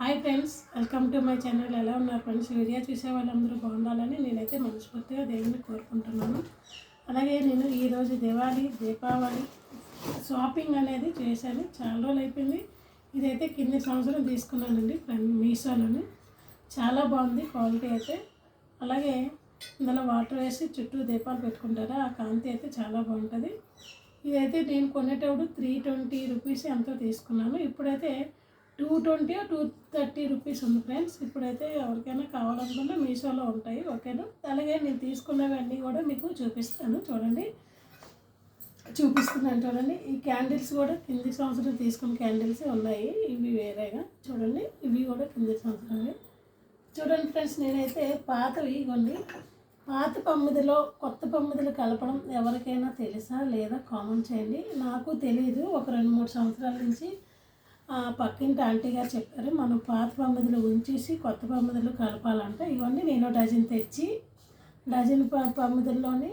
Hi friends, welcome to my channel. ఎలా ఉన్నారు friends? Video చూసే వాళ్ళందరూ బాగుండాలని నేనైతే మనస్ఫూర్తిగా దేవుని కోరుకుంటున్నాను. అలాగే నేను ఈరోజు దీపావళి షాపింగ్ అనేది చేశాను. చాలా రోజులు అయిపోయింది. ఇదైతే కింది సంవత్సరం తీసుకున్నానండి మీషోలోని. చాలా బాగుంది క్వాలిటీ అయితే. అలాగే ఇందులో వాటర్ వేసి చుట్టూ దీపాలు పెట్టుకుంటారా, ఆ కాంతి అయితే చాలా బాగుంటుంది. ఇదైతే నేను కొనేటప్పుడు 320 రూపీస్ ఎంతో తీసుకున్నాను. ఇప్పుడైతే 220 230 రూపీస్ ఉంది ఫ్రెండ్స్. ఇప్పుడైతే ఎవరికైనా కావాలనుకున్నా మీషోలో ఉంటాయి. ఓకేనా? అలాగే నేను తీసుకున్నవన్నీ కూడా మీకు చూపిస్తున్నాను చూడండి. ఈ క్యాండిల్స్ కూడా కింది సంవత్సరం తీసుకున్న క్యాండిల్స్ ఉన్నాయి. ఇవి వేరేగా చూడండి. ఇవి కూడా కింది సంవత్సరం చూడండి ఫ్రెండ్స్. నేనైతే పాతవి ఇవ్వండి. పాత పమ్మిదిలో కొత్త పమ్మిదిలు కలపడం ఎవరికైనా తెలుసా లేదా కామెంట్ చేయండి. నాకు తెలియదు. ఒక 2-3 సంవత్సరాల నుంచి పక్కింటి ఆంటీ గారు చెప్పారు, మనం పాత పమ్మిదులు ఉంచేసి కొత్త పమ్మిదులు కలపాలంట. ఇవన్నీ నేను డజన్ తెచ్చి పమ్మిదుల్లోని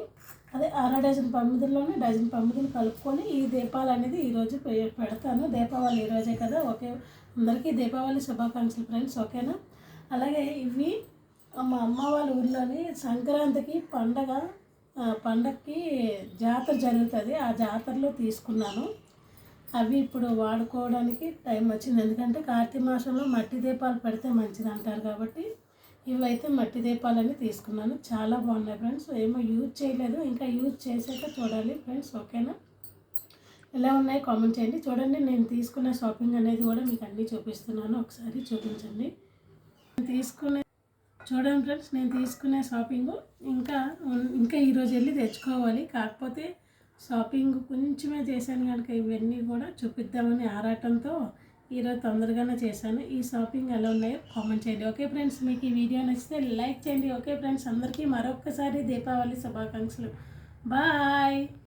అర డజన్ పమ్మిదుల్లోని డజన్ పమ్మిదులు కలుపుకొని ఈ దీపాలు అనేది ఈరోజు పెడతాను. దీపావళి ఈరోజే కదా. ఓకే, అందరికీ దీపావళి శుభాకాంక్షలు ఫ్రెండ్స్. ఓకేనా? అలాగే ఇవి మా అమ్మ వాళ్ళ ఊళ్ళోని సంక్రాంతికి పండగకి జాతర జరుగుతుంది. ఆ జాతరలో తీసుకున్నాను. అవి ఇప్పుడు వాడుకోవడానికి టైం వచ్చింది. ఎందుకంటే కార్తీక మాసంలో మట్టి దీపాలు పెడితే మంచిది అంటారు కాబట్టి ఇవైతే మట్టి దీపాలని తీసుకున్నాను. చాలా బాగున్నాయి ఫ్రెండ్స్. ఏమో యూజ్ చేయలేదు, ఇంకా యూజ్ చేసాక చూడాలి ఫ్రెండ్స్. ఓకేనా? ఎలా ఉన్నాయి కామెంట్ చేయండి. చూడండి, నేను తీసుకునే షాపింగ్ అనేది కూడా మీకు అన్నీ చూపిస్తున్నాను. ఒకసారి చూపించండి. చూడండి ఫ్రెండ్స్, నేను తీసుకునే షాపింగ్ ఇంకా ఈరోజు వెళ్ళి తెచ్చుకోవాలి. కాకపోతే షాపింగ్ కొంచెమే చేశాను కనుక ఇవన్నీ కూడా చూపిద్దామని ఆరాటంతో ఈరోజు తొందరగానే చేశాను. ఈ షాపింగ్ ఎలా ఉన్నాయో కామెంట్ చేయండి. ఓకే ఫ్రెండ్స్, మీకు ఈ వీడియో నచ్చితే లైక్ చేయండి. ఓకే ఫ్రెండ్స్, అందరికీ మరొక్కసారి దీపావళి శుభాకాంక్షలు. బాయ్.